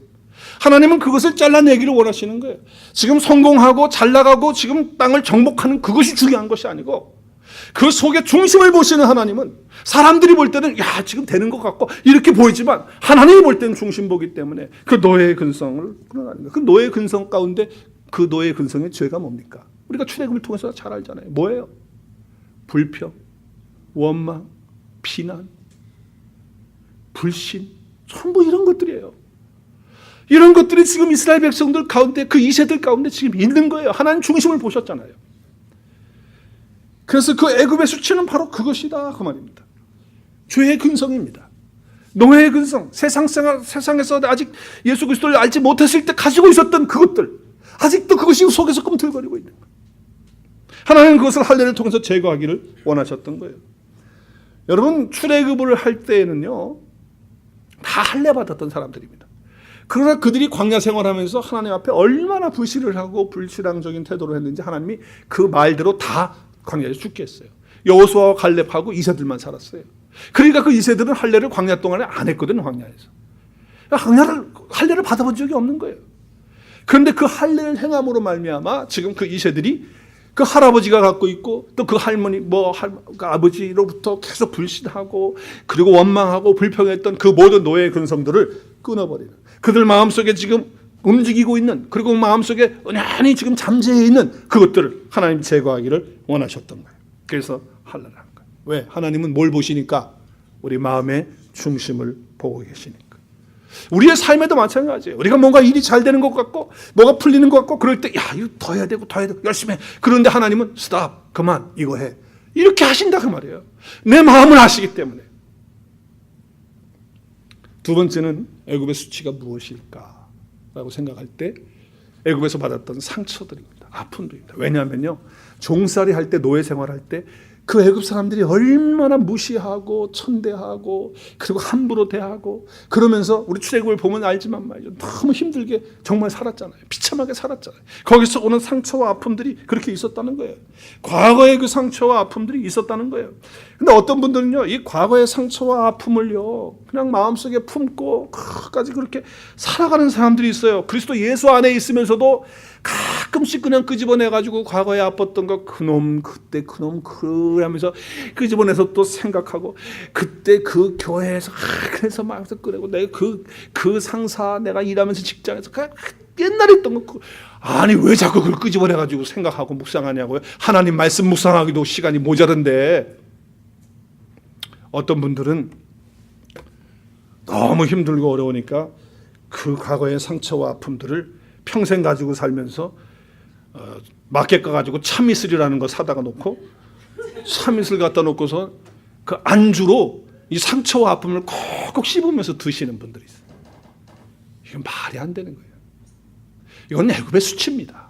하나님은 그것을 잘라내기를 원하시는 거예요. 지금 성공하고 잘 나가고 지금 땅을 정복하는 그것이 중요한 것이 아니고 그 속에 중심을 보시는 하나님은 사람들이 볼 때는 야 지금 되는 것 같고 이렇게 보이지만 하나님이 볼 때는 중심 보기 때문에 그 노예의 근성을 끌어내는 거예요. 그 노예의 근성 가운데 그 노예의 근성의 죄가 뭡니까? 우리가 출애굽을 통해서 잘 알잖아요. 뭐예요? 불평, 원망, 비난, 불신, 전부 이런 것들이에요. 이런 것들이 지금 이스라엘 백성들 가운데 그 2세들 가운데 지금 있는 거예요. 하나님 중심을 보셨잖아요. 그래서 그 애굽의 수치는 바로 그것이다 그 말입니다. 죄의 근성입니다. 노예의 근성, 세상에서 아직 예수 그리스도를 알지 못했을 때 가지고 있었던 그것들 아직도 그것이 속에서 꿈틀거리고 있는 거예요. 하나님은 그것을 할례를 통해서 제거하기를 원하셨던 거예요. 여러분 출애굽을 할 때에는요 다 할례 받았던 사람들입니다. 그러나 그들이 광야 생활하면서 하나님 앞에 얼마나 불신을 하고 불신앙적인 태도를 했는지 하나님이 그 말대로 다 광야에서 죽게 했어요. 여호수아와 갈렙하고 2세들만 살았어요. 그러니까 그 2세들은 할례를 광야 동안에 안 했거든요. 광야에서. 할례를 받아본 적이 없는 거예요. 그런데 그 할례를 행함으로 말미암아 지금 그 2세들이 그 할아버지가 갖고 있고 또 그 할머니 그 아버지로부터 계속 불신하고 그리고 원망하고 불평했던 그 모든 노예의 근성들을 끊어버리는 그들 마음속에 지금 움직이고 있는 그리고 마음속에 은연히 지금 잠재해 있는 그것들을 하나님 제거하기를 원하셨던 거예요. 그래서 할례를 한 거예요. 왜? 하나님은 뭘 보시니까? 우리 마음의 중심을 보고 계시니까. 우리의 삶에도 마찬가지예요. 우리가 뭔가 일이 잘 되는 것 같고 뭐가 풀리는 것 같고 그럴 때 야, 이거 더 해야 되고 열심히 해. 그런데 하나님은 스탑, 그만, 이거 해. 이렇게 하신다 그 말이에요. 내 마음을 아시기 때문에. 두 번째는 애굽의 수치가 무엇일까라고 생각할 때 애굽에서 받았던 상처들입니다. 아픔들입니다. 왜냐하면요, 종살이 할 때, 노예 생활할 때 그 애굽 사람들이 얼마나 무시하고 천대하고 그리고 함부로 대하고 그러면서 우리 출애굽을 보면 알지만 말이죠, 너무 힘들게 정말 살았잖아요. 비참하게 살았잖아요. 거기서 오는 상처와 아픔들이 그렇게 있었다는 거예요. 과거의 그 상처와 아픔들이 있었다는 거예요. 근데 어떤 분들은요, 이 과거의 상처와 아픔을요 그냥 마음속에 품고 끝까지 그렇게 살아가는 사람들이 있어요. 그리스도 예수 안에 있으면서도 가끔씩 그냥 끄집어내가지고 과거에 아팠던 거, 그놈 그때 그놈 그러면서 끄집어내서 또 생각하고, 그때 그 교회에서 그래서 막 그러고 내가 그 상사, 내가 일하면서 직장에서 옛날에 했던 거, 아니 왜 자꾸 그걸 끄집어내가지고 생각하고 묵상하냐고요. 하나님 말씀 묵상하기도 시간이 모자른데. 어떤 분들은 너무 힘들고 어려우니까 그 과거의 상처와 아픔들을 평생 가지고 살면서 마켓 가가지고 참이슬이라는 거 사다가 놓고 참이슬 갖다 놓고서 그 안주로 이 상처와 아픔을 콕콕 씹으면서 드시는 분들이 있어요. 이건 말이 안 되는 거예요. 이건 애굽의 수치입니다.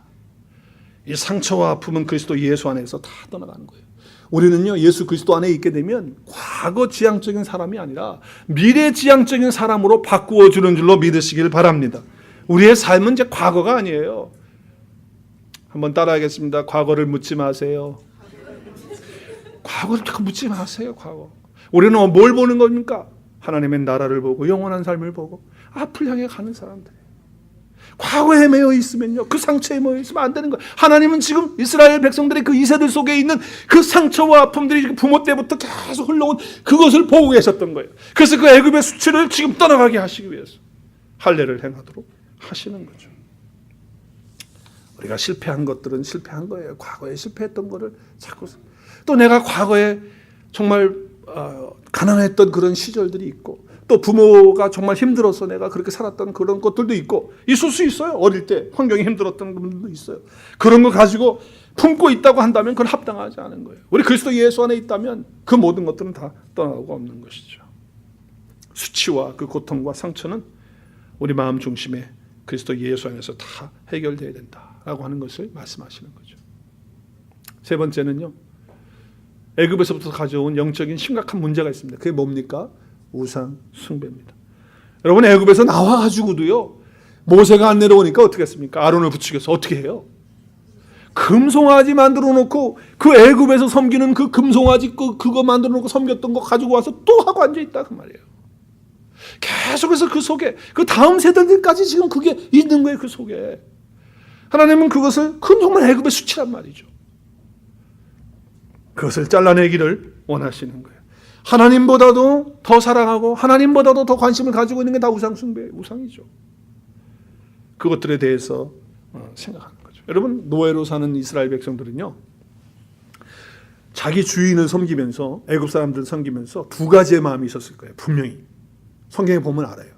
이 상처와 아픔은 그리스도 예수 안에서 다 떠나가는 거예요. 우리는요, 예수 그리스도 안에 있게 되면 과거 지향적인 사람이 아니라 미래 지향적인 사람으로 바꾸어 주는 줄로 믿으시길 바랍니다. 우리의 삶은 이제 과거가 아니에요. 한번 따라하겠습니다. 과거를 묻지 마세요. 과거를 자꾸 묻지 마세요. 과거. 우리는 뭘 보는 겁니까? 하나님의 나라를 보고 영원한 삶을 보고 앞을 향해 가는 사람들. 과거에 매여 있으면요, 그 상처에 매여 있으면 안 되는 거예요. 하나님은 지금 이스라엘 백성들의 그 이세들 속에 있는 그 상처와 아픔들이 부모 때부터 계속 흘러온 그것을 보고 계셨던 거예요. 그래서 그 애굽의 수치를 지금 떠나가게 하시기 위해서 할례를 행하도록 하시는 거죠. 우리가 실패한 것들은 실패한 거예요. 과거에 실패했던 거를 자꾸, 또 내가 과거에 정말 가난했던 그런 시절들이 있고, 또 부모가 정말 힘들어서 내가 그렇게 살았던 그런 것들도 있고, 있을 수 있어요. 어릴 때 환경이 힘들었던 분들도 있어요. 그런 거 가지고 품고 있다고 한다면 그건 합당하지 않은 거예요. 우리 그리스도 예수 안에 있다면 그 모든 것들은 다 떠나고 없는 것이죠. 수치와 그 고통과 상처는 우리 마음 중심에 그리스도 예수 안에서 다 해결돼야 된다라고 하는 것을 말씀하시는 거죠. 세 번째는요, 애굽에서부터 가져온 영적인 심각한 문제가 있습니다. 그게 뭡니까? 우상 숭배입니다. 여러분, 애굽에서 나와가지고도요, 모세가 안 내려오니까 어떻게 했습니까? 아론을 부추겨서 어떻게 해요? 금송아지 만들어 놓고 그 애굽에서 섬기는 그 금송아지 그거 만들어 놓고 섬겼던 거 가지고 와서 또 하고 앉아 있다 그 말이에요. 계속해서 그 속에 그 다음 세대들까지 지금 그게 있는 거예요. 그 속에 하나님은 그것을, 그건 정말 애굽의 수치란 말이죠. 그것을 잘라내기를 원하시는 거예요. 하나님보다도 더 사랑하고 하나님보다도 더 관심을 가지고 있는 게 다 우상숭배, 우상이죠. 그것들에 대해서 생각하는 거죠. 여러분, 노예로 사는 이스라엘 백성들은요, 자기 주인을 섬기면서, 애굽 사람들을 섬기면서 두 가지의 마음이 있었을 거예요. 분명히 성경에 보면 알아요.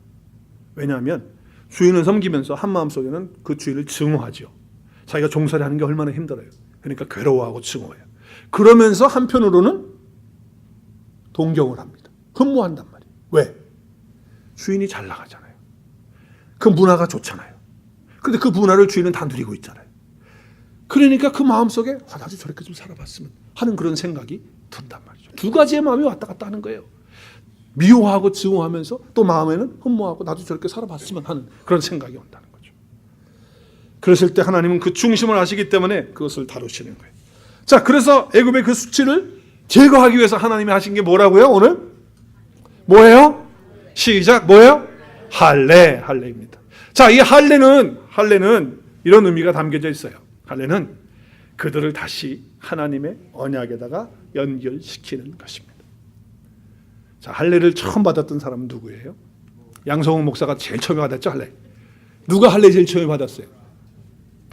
왜냐하면 주인을 섬기면서 한 마음속에는 그 주인을 증오하죠. 자기가 종살이 하는 게 얼마나 힘들어요. 그러니까 괴로워하고 증오해요. 그러면서 한편으로는 동경을 합니다. 흠모한단 말이에요. 왜? 주인이 잘 나가잖아요. 그 문화가 좋잖아요. 근데 그 문화를 주인은 다 누리고 있잖아요. 그러니까 그 마음속에 나도 저렇게 좀 살아봤으면 하는 그런 생각이 든단 말이죠. 두 가지의 마음이 왔다 갔다 하는 거예요. 미워하고 증오하면서 또 마음에는 흠모하고 나도 저렇게 살아봤으면 하는 그런 생각이 온다는 거죠. 그랬을 때 하나님은 그 중심을 아시기 때문에 그것을 다루시는 거예요. 자, 그래서 애굽의 그 수치를 제거하기 위해서 하나님이 하신 게 뭐라고요? 오늘? 뭐예요? 시작, 뭐예요? 할례입니다. 자, 이 할례는 이런 의미가 담겨져 있어요. 할례는 그들을 다시 하나님의 언약에다가 연결시키는 것입니다. 자, 할례를 처음 받았던 사람은 누구예요? 양성훈 목사가 제일 처음에 받았죠, 할례. 누가 할례 제일 처음에 받았어요?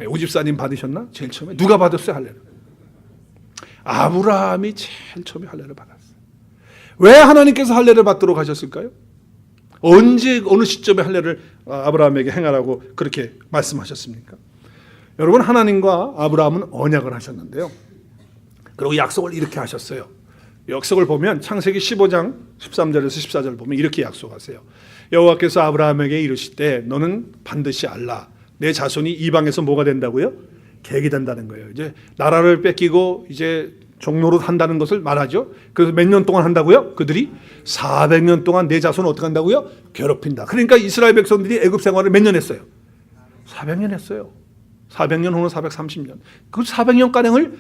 오집사님 받으셨나? 제일 처음에. 누가 받았어요, 할례를? 아브라함이 제일 처음에 할례를 받았어요. 왜 하나님께서 할례를 받도록 하셨을까요? 언제 어느 시점에 할례를 아브라함에게 행하라고 그렇게 말씀하셨습니까? 여러분, 하나님과 아브라함은 언약을 하셨는데요. 그리고 약속을 이렇게 하셨어요. 약속을 보면 창세기 15장 13절에서 14절 보면 이렇게 약속하세요. 여호와께서 아브라함에게 이르시되 너는 반드시 알라. 내 자손이 이방에서 뭐가 된다고요? 객이 된다는 거예요. 이제 나라를 뺏기고 이제 종노릇 한다는 것을 말하죠. 그래서 몇 년 동안 한다고요? 그들이 400년 동안 내 자손을 어떻게 한다고요? 괴롭힌다. 그러니까 이스라엘 백성들이 애굽 생활을 몇 년 했어요? 400년 했어요. 400년 혹은 430년. 그 400년가량을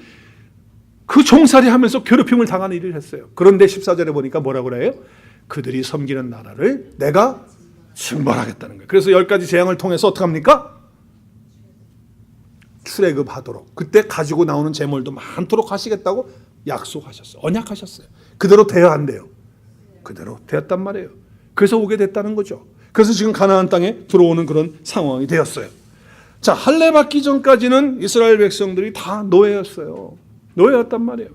그 종살이 하면서 괴롭힘을 당하는 일을 했어요. 그런데 14절에 보니까 뭐라고 그래요? 그들이 섬기는 나라를 내가 증벌하겠다는 거예요. 그래서 10가지 재앙을 통해서 어떻게 합니까? 출애굽하도록, 그때 가지고 나오는 재물도 많도록 하시겠다고 약속하셨어요. 언약하셨어요. 그대로 되어야 한대요. 그대로 되었단 말이에요. 그래서 오게 됐다는 거죠. 그래서 지금 가나안 땅에 들어오는 그런 상황이 되었어요. 자, 할례 받기 전까지는 이스라엘 백성들이 다 노예였어요. 노예였단 말이에요.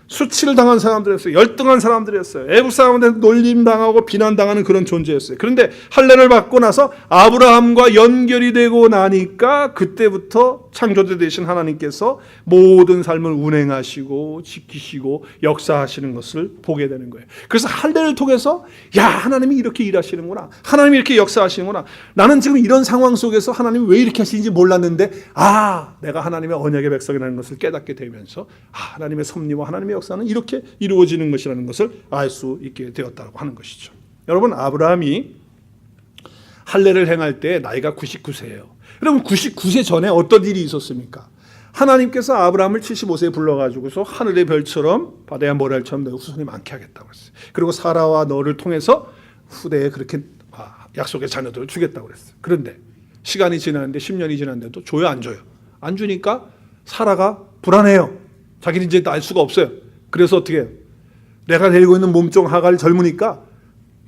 수치를 당한 사람들이었어요. 열등한 사람들이었어요. 애국 사람한테 놀림당하고 비난당하는 그런 존재였어요. 그런데 할례를 받고 나서 아브라함과 연결이 되고 나니까 그때부터 창조주 되신 하나님께서 모든 삶을 운행하시고 지키시고 역사하시는 것을 보게 되는 거예요. 그래서 할례를 통해서 야, 하나님이 이렇게 일하시는구나. 하나님이 이렇게 역사하시는구나. 나는 지금 이런 상황 속에서 하나님이 왜 이렇게 하시는지 몰랐는데 내가 하나님의 언약의 백성이라는 것을 깨닫게 되면서 하나님의 섭리와 하나님의 역사는 이렇게 이루어지는 것이라는 것을 알 수 있게 되었다고 하는 것이죠. 여러분, 아브라함이 할례를 행할 때 나이가 99세예요. 여러분, 99세 전에 어떤 일이 있었습니까? 하나님께서 아브라함을 75세에 불러가지고서 하늘의 별처럼 바다의 모래알처럼 내 후손이 많게 하겠다고 했어요. 그리고 사라와 너를 통해서 후대에 그렇게 약속의 자녀들을 주겠다고 했어요. 그런데 시간이 지났는데 10년이 지났는데도 줘요, 안 줘요? 안 주니까 사라가 불안해요. 자기는 이제 알 수가 없어요. 그래서 어떻게 해요? 내가 데리고 있는 몸종 하가를 젊으니까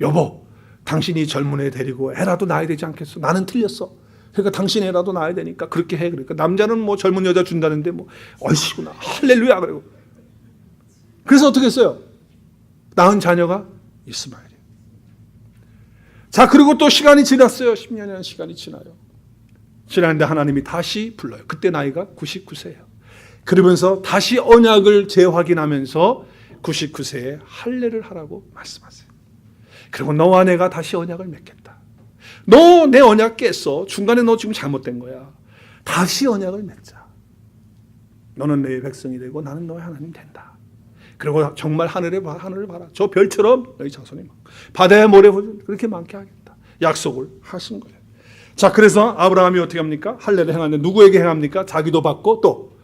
여보, 당신이 젊은 애 데리고 애라도 낳아야 되지 않겠어? 나는 틀렸어. 그러니까 당신 애라도 낳아야 되니까 그렇게 해. 그러니까 남자는 뭐 젊은 여자 준다는데 뭐 얼씨구나 할렐루야 그러고. 그래서 어떻게 했어요? 낳은 자녀가 이스마엘이에요. 자, 그리고 또 시간이 지났어요. 10년이라는 시간이 지나요. 지났는데 하나님이 다시 불러요. 그때 나이가 99세예요. 그러면서 다시 언약을 재확인하면서 99세에 할례를 하라고 말씀하세요. 그리고 너와 내가 다시 언약을 맺겠다. 너 내 언약 깼어. 중간에 너 지금 잘못된 거야. 다시 언약을 맺자. 너는 내 백성이 되고 나는 너의 하나님 된다. 그리고 정말 하늘을 봐라. 저 별처럼 너희 자손이 많고 바다의 모래 그렇게 많게 하겠다. 약속을 하신 거예요. 자, 그래서 아브라함이 어떻게 합니까? 할례를 행하는데 누구에게 행합니까? 자기도 받고 또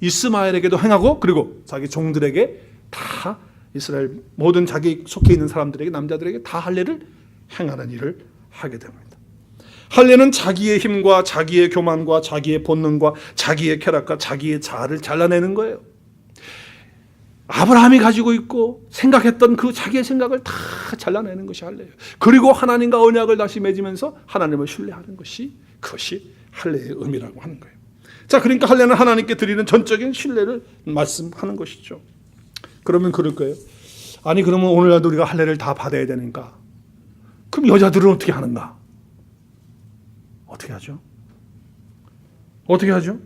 이스마엘에게도 행하고 그리고 자기 종들에게 다 이스라엘 모든 자기 속해 있는 사람들에게 남자들에게 다 할례를 행하는 일을 하게 됩니다. 할례는 자기의 힘과 자기의 교만과 자기의 본능과 자기의 쾌락과 자기의 자아를 잘라내는 거예요. 아브라함이 가지고 있고 생각했던 그 자기의 생각을 다 잘라내는 것이 할례예요. 그리고 하나님과 언약을 다시 맺으면서 하나님을 신뢰하는 것이 그것이 할례의 의미라고 하는 거예요. 자, 그러니까 할례는 하나님께 드리는 전적인 신뢰를 말씀하는 것이죠. 그러면 그럴 거예요. 아니, 그러면 오늘날도 우리가 할례를 다 받아야 되니까 그럼 여자들은 어떻게 하는가? 어떻게 하죠? 어떻게 하죠?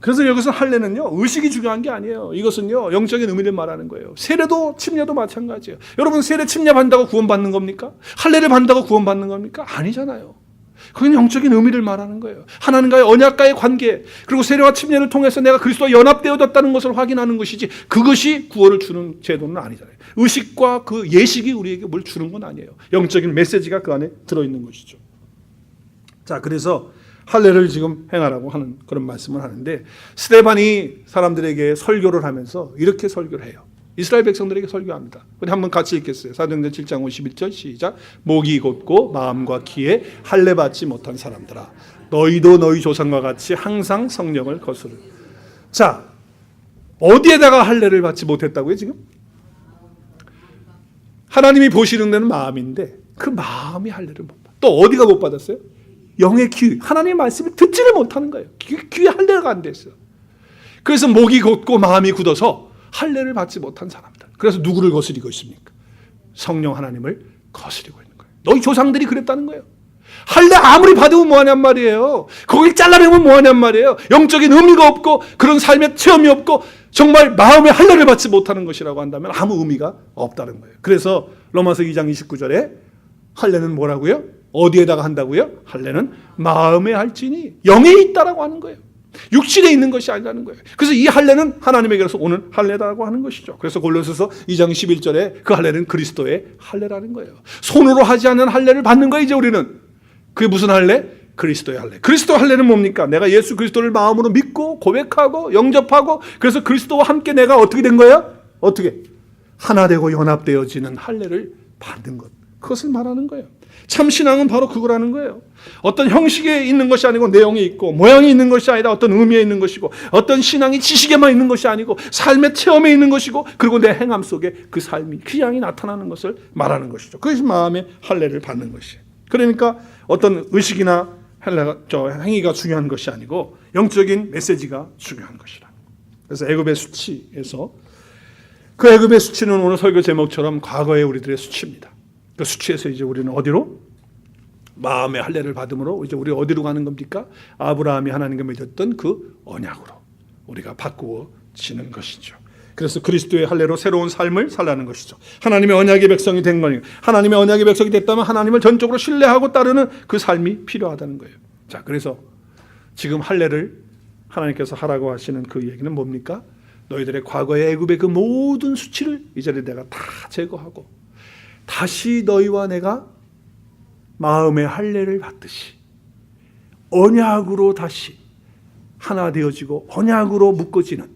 그래서 여기서 할례는요, 의식이 중요한 게 아니에요. 이것은요, 영적인 의미를 말하는 거예요. 세례도 침례도 마찬가지예요. 여러분, 세례 침례받는다고 구원받는 겁니까? 할례를 받는다고 구원받는 겁니까? 아니잖아요. 그건 영적인 의미를 말하는 거예요. 하나님과의 언약과의 관계, 그리고 세례와 침례를 통해서 내가 그리스도와 연합되어졌다는 것을 확인하는 것이지 그것이 구원을 주는 제도는 아니잖아요. 의식과 그 예식이 우리에게 뭘 주는 건 아니에요. 영적인 메시지가 그 안에 들어있는 것이죠. 자, 그래서 할례를 지금 행하라고 하는 그런 말씀을 하는데 스데반이 사람들에게 설교를 하면서 이렇게 설교를 해요. 이스라엘 백성들에게 설교합니다. 우리 한번 같이 읽겠어요. 사도행전 7장 51절 시작. 목이 곧고 마음과 귀에 할례 받지 못한 사람들아, 너희도 너희 조상과 같이 항상 성령을 거스르. 자, 어디에다가 할례를 받지 못했다고요 지금? 하나님이 보시는 데는 마음인데 그 마음이 할례를 못 받아. 또 어디가 못 받았어요? 영의 귀. 하나님의 말씀을 듣지를 못하는 거예요. 귀에 할례가 안 됐어요. 그래서 목이 곧고 마음이 굳어서 할례를 받지 못한 사람들. 그래서 누구를 거스리고 있습니까? 성령 하나님을 거스리고 있는 거예요. 너희 조상들이 그랬다는 거예요. 할례 아무리 받으면 뭐하냔 말이에요. 거길 잘라내면 뭐하냔 말이에요. 영적인 의미가 없고 그런 삶의 체험이 없고 정말 마음의 할례를 받지 못하는 것이라고 한다면 아무 의미가 없다는 거예요. 그래서 로마서 2장 29절에 할례는 뭐라고요? 어디에다가 한다고요? 할례는 마음에 할지니 영에 있다라고 하는 거예요. 육신에 있는 것이 아니라는 거예요. 그래서 이 할례는 하나님에게서 오는 할례다라고 하는 것이죠. 그래서 골로새서 2장 11절에 그 할례는 그리스도의 할례라는 거예요. 손으로 하지 않는 할례를 받는 거예요. 이제 우리는. 그게 무슨 할례? 그리스도의 할례. 그리스도 할례는 뭡니까? 내가 예수 그리스도를 마음으로 믿고 고백하고 영접하고 그래서 그리스도와 함께 내가 어떻게 된 거야? 어떻게? 하나 되고 연합되어지는 할례를 받는 것. 그것을 말하는 거예요. 참 신앙은 바로 그거라는 거예요. 어떤 형식에 있는 것이 아니고 내용이 있고 모양이 있는 것이 아니라 어떤 의미에 있는 것이고 어떤 신앙이 지식에만 있는 것이 아니고 삶의 체험에 있는 것이고 그리고 내 행함 속에 그 삶이 기양이 나타나는 것을 말하는 것이죠. 그것이 마음의 할례를 받는 것이에요. 그러니까 어떤 의식이나 행위가 중요한 것이 아니고 영적인 메시지가 중요한 것이라. 그래서 애굽의 수치에서 그 애굽의 수치는 오늘 설교 제목처럼 과거의 우리들의 수치입니다. 그 수치에서 이제 우리는 어디로? 마음의 할례를 받음으로 이제 우리 어디로 가는 겁니까? 아브라함이 하나님과 맺었던 그 언약으로 우리가 바꾸어지는 것이죠. 그래서 그리스도의 할례로 새로운 삶을 살라는 것이죠. 하나님의 언약의 백성이 된 거니까 하나님의 언약의 백성이 됐다면 하나님을 전적으로 신뢰하고 따르는 그 삶이 필요하다는 거예요. 자, 그래서 지금 할례를 하나님께서 하라고 하시는 그 얘기는 뭡니까? 너희들의 과거의 애굽의 그 모든 수치를 이제는 내가 다 제거하고 다시 너희와 내가 마음의 할례를 받듯이 언약으로 다시 하나 되어지고 언약으로 묶어지는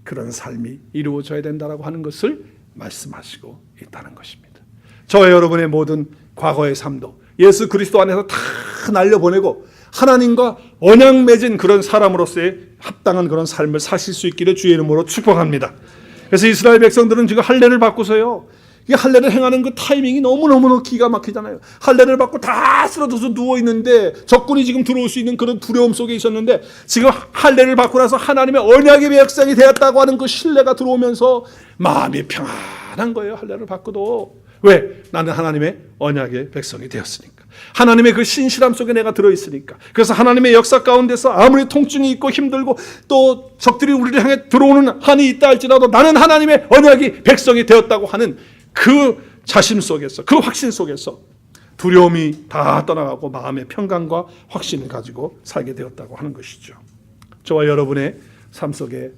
그런 삶이 이루어져야 된다라고 하는 것을 말씀하시고 있다는 것입니다. 저와 여러분의 모든 과거의 삶도 예수 그리스도 안에서 다 날려보내고 하나님과 언약 맺은 그런 사람으로서의 합당한 그런 삶을 사실 수 있기를 주의 이름으로 축복합니다. 그래서 이스라엘 백성들은 지금 할례를 받고서요, 이 할례를 행하는 그 타이밍이 너무너무 기가 막히잖아요. 할례를 받고 다 쓰러져서 누워있는데 적군이 지금 들어올 수 있는 그런 두려움 속에 있었는데 지금 할례를 받고 나서 하나님의 언약의 백성이 되었다고 하는 그 신뢰가 들어오면서 마음이 평안한 거예요. 할례를 받고도. 왜? 나는 하나님의 언약의 백성이 되었으니까. 하나님의 그 신실함 속에 내가 들어있으니까. 그래서 하나님의 역사 가운데서 아무리 통증이 있고 힘들고 또 적들이 우리를 향해 들어오는 한이 있다 할지라도 나는 하나님의 언약의 백성이 되었다고 하는 그 자신 속에서, 그 확신 속에서 두려움이 다 떠나가고 마음의 평강과 확신을 가지고 살게 되었다고 하는 것이죠. 저와 여러분의 삶 속에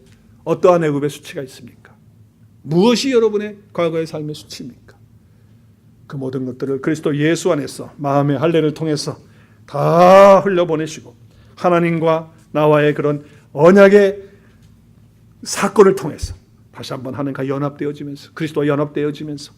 어떠한 애굽의 수치가 있습니까? 무엇이 여러분의 과거의 삶의 수치입니까? 그 모든 것들을 그리스도 예수 안에서 마음의 할례를 통해서 다 흘려보내시고 하나님과 나와의 그런 언약의 사건을 통해서 다시 한번 하나님과 연합되어지면서 그리스도와 연합되어지면서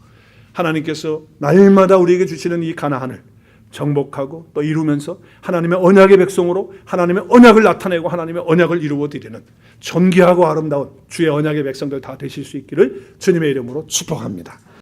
하나님께서 날마다 우리에게 주시는 이 가나안을 정복하고 또 이루면서 하나님의 언약의 백성으로 하나님의 언약을 나타내고 하나님의 언약을 이루어드리는 존귀하고 아름다운 주의 언약의 백성들 다 되실 수 있기를 주님의 이름으로 축복합니다.